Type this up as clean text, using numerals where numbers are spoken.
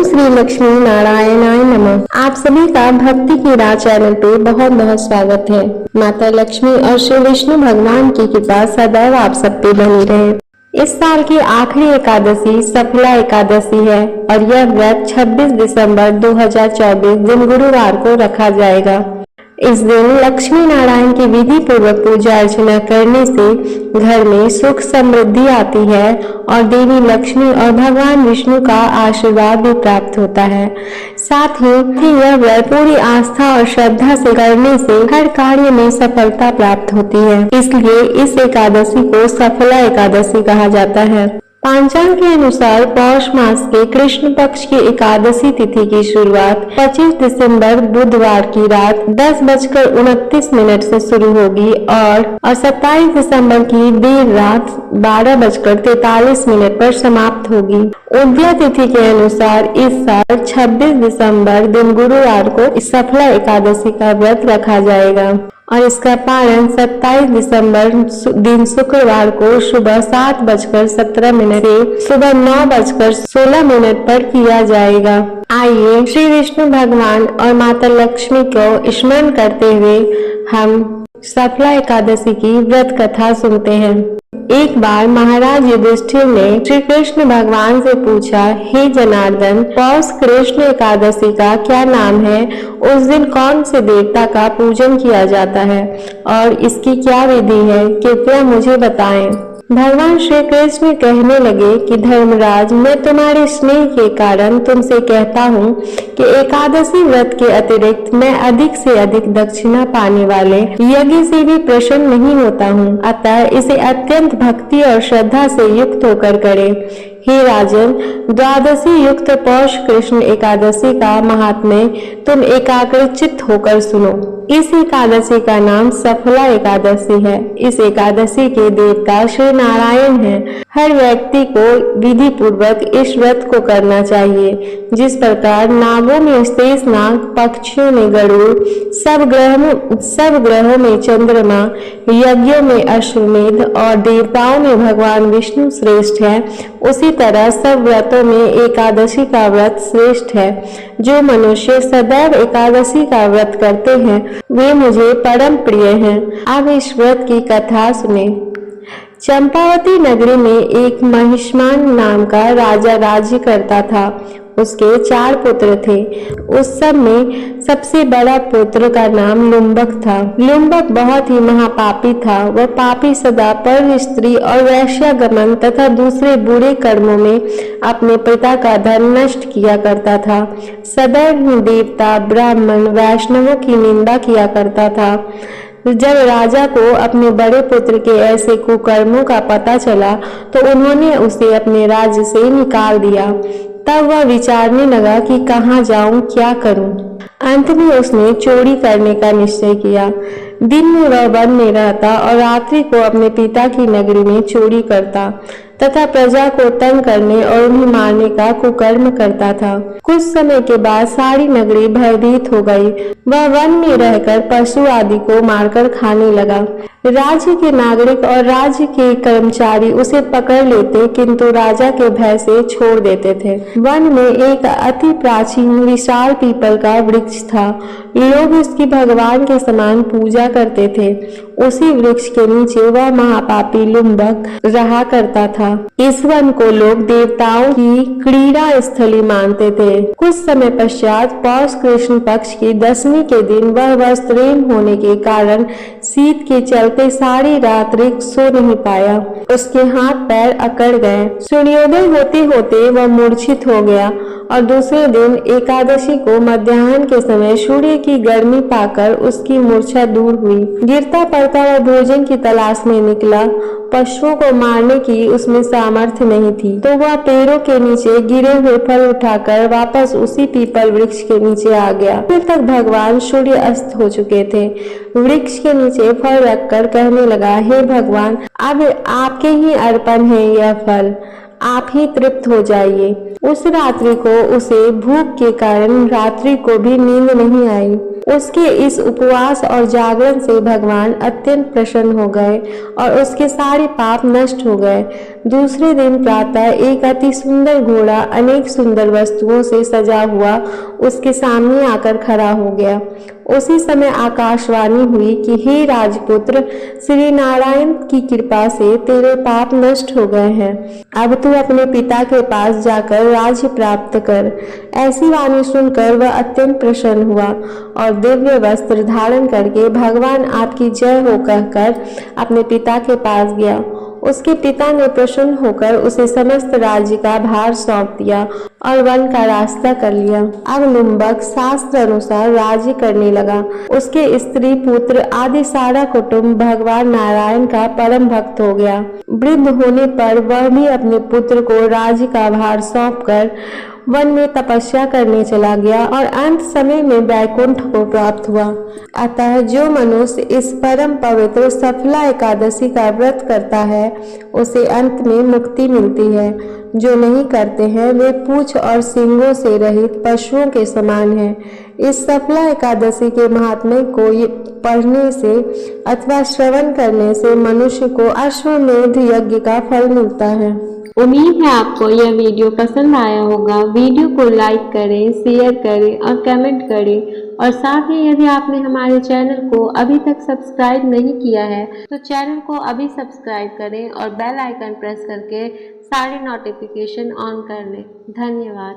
ओम श्री लक्ष्मी नारायणाय नमः। आप सभी का भक्ति की राह चैनल पे बहुत बहुत स्वागत है। माता लक्ष्मी और श्री विष्णु भगवान की कृपा सदैव आप सब पे बनी रहे। इस साल की आखिरी एकादशी सफला एकादशी है और यह व्रत 26 दिसंबर 2024 दिन गुरुवार को रखा जाएगा। इस दिन लक्ष्मी नारायण की विधि पूर्वक पूजा अर्चना करने से घर में सुख समृद्धि आती है और देवी लक्ष्मी और भगवान विष्णु का आशीर्वाद भी प्राप्त होता है। साथ ही यह व्रत पूरी आस्था और श्रद्धा से करने से हर कार्य में सफलता प्राप्त होती है। इसलिए इस एकादशी को सफला एकादशी कहा जाता है। पंचांग के अनुसार पौष मास के कृष्ण पक्ष की एकादशी तिथि की शुरुआत 25 दिसंबर बुधवार की रात 10:29 से शुरू होगी और 27 दिसंबर की देर रात 12:43 पर समाप्त होगी। उदया तिथि के अनुसार इस साल 26 दिसंबर दिन गुरुवार को सफला एकादशी का व्रत रखा जाएगा और इसका पारण 27 दिसंबर दिन शुक्रवार को सुबह 7:17 से सुबह 9:16 पर किया जाएगा। आइए श्री विष्णु भगवान और माता लक्ष्मी को स्मरण करते हुए हम सफला एकादशी की व्रत कथा सुनते हैं। एक बार महाराज युधिष्ठिर ने श्री कृष्ण भगवान से पूछा, हे जनार्दन, पौष कृष्ण एकादशी का क्या नाम है? उस दिन कौन से देवता का पूजन किया जाता है और इसकी क्या विधि है? कृपया मुझे बताएं। भगवान श्री कृष्ण कहने लगे कि धर्मराज, मैं तुम्हारे स्नेह के कारण तुमसे कहता हूँ कि एकादशी व्रत के अतिरिक्त मैं अधिक से अधिक दक्षिणा पाने वाले यज्ञ से भी प्रसन्न नहीं होता हूँ। अतः इसे अत्यंत भक्ति और श्रद्धा से युक्त होकर करे। हे राजन, द्वादशी युक्त पौष कृष्ण एकादशी का महात्म्य तुम एकाग्रचित्त होकर सुनो। इस एकादशी का नाम सफला एकादशी है। इस एकादशी के देवता श्री नारायण हैं। हर व्यक्ति को विधि पूर्वक इस व्रत को करना चाहिए। जिस प्रकार नागों में शेष नाग, पक्षियों में गरुड़, सब ग्रहों में चंद्रमा, यज्ञों में अश्वमेध और देवताओं में भगवान विष्णु श्रेष्ठ है, उसी तरह सब व्रतों में एकादशी का व्रत श्रेष्ठ है। जो मनुष्य सदैव एकादशी का व्रत करते हैं वे मुझे परम प्रिय हैं। अब इस व्रत की कथा सुने। चंपावती नगरी में एक महिष्मान नाम का राजा राज्य करता था। उसके 4 पुत्र थे। उस सब में सबसे बड़ा पुत्र का नाम लुम्बक था। लुम्बक बहुत ही महापापी था। वह पापी सदा पर स्त्री और वैश्यागमन तथा दूसरे बुरे कर्मों में अपने पिता का धन नष्ट किया करता था। सदैव ही देवता, ब्राह्मण, वैष्णवों की निंदा किया करता था। जब राजा को अपने बड़े पुत्र के ऐसे कुकर्मों का पता चला तो उन्होंने उसे अपने राज्य से निकाल दिया। तब वह विचारने लगा कि कहाँ जाऊं, क्या करूं। अंत में उसने चोरी करने का निश्चय किया। दिन में वह वन में रहता और रात्रि को अपने पिता की नगरी में चोरी करता तथा प्रजा को तंग करने और उन्हें मारने का कुकर्म करता था। कुछ समय के बाद सारी नगरी भयभीत हो गई। वह वन में रहकर पशु आदि को मारकर खाने लगा। राज्य के नागरिक और राज्य के कर्मचारी उसे पकड़ लेते किंतु राजा के भय से छोड़ देते थे। वन में एक अति प्राचीन विशाल पीपल का वृक्ष था। लोग इसकी भगवान के समान पूजा करते थे। उसी वृक्ष के नीचे वह महापापी लुम्बक रहा करता था। इस वन को लोग देवताओं की क्रीड़ा स्थली मानते थे। कुछ समय पश्चात पौष कृष्ण पक्ष की 10वीं के दिन वह वस्त्रहीन होने के कारण शीत के चलते सारी रात्रि सो नहीं पाया। उसके हाथ पैर अकड़ गए। सूर्योदय होते होते वह मूर्छित हो गया और दूसरे दिन एकादशी को मध्याह्न के समय सूर्य की गर्मी पाकर उसकी मूर्छा दूर हुई। गिरता पड़ता वह भोजन की तलाश में निकला। पशुओं को मारने की उसमें सामर्थ्य नहीं थी तो वह पेड़ों के नीचे गिरे हुए फल उठाकर वापस उसी पीपल वृक्ष के नीचे आ गया। फिर तक भगवान सूर्य अस्त हो चुके थे। वृक्ष के नीचे फल रखकर कहने लगा, हे भगवान, अब आपके ही अर्पण है यह फल, आप ही तृप्त हो जाइए। उस रात्रि को उसे भूख के कारण रात्रि को भी नींद नहीं आई। उसके इस उपवास और जागरण से भगवान अत्यंत प्रसन्न हो गए और उसके सारे पाप नष्ट हो गए। दूसरे दिन प्रातः एक अति सुंदर घोड़ा अनेक सुंदर वस्तुओं से सजा हुआ उसके सामने आकर खड़ा हो गया। उसी समय आकाशवाणी हुई कि हे राजपुत्र, श्री नारायण की कृपा से तेरे पाप नष्ट हो गए हैं। अब तू अपने पिता के पास जाकर राज्य प्राप्त कर। ऐसी वाणी सुनकर वह अत्यंत प्रसन्न हुआ और दिव्य वस्त्र धारण करके भगवान आपकी जय हो कहकर अपने पिता के पास गया। उसके पिता ने प्रसन्न होकर उसे समस्त राज्य का भार सौंप दिया और वन का रास्ता कर लिया। अब लुम्बक शास्त्र अनुसार राज्य करने लगा। उसके स्त्री पुत्र आदि सारा कुटुंब भगवान नारायण का परम भक्त हो गया। वृद्ध होने पर वह भी अपने पुत्र को राज्य का भार सौंपकर वन में तपस्या करने चला गया और अंत समय में वैकुंठ को प्राप्त हुआ। अतः जो मनुष्य इस परम पवित्र सफला एकादशी का व्रत करता है उसे अंत में मुक्ति मिलती है। जो नहीं करते हैं वे पूंछ और सींगों से रहित पशुओं के समान हैं। इस सफला एकादशी के महात्म्य को पढ़ने से अथवा श्रवण करने से मनुष्य को अश्वमेध यज्ञ का फल मिलता है। उम्मीद है आपको यह वीडियो पसंद आया होगा। वीडियो को लाइक करें, शेयर करें और कमेंट करें और साथ ही यदि आपने हमारे चैनल को अभी तक सब्सक्राइब नहीं किया है तो चैनल को अभी सब्सक्राइब करें और बेल आइकन प्रेस करके सारे नोटिफिकेशन ऑन कर लें। धन्यवाद।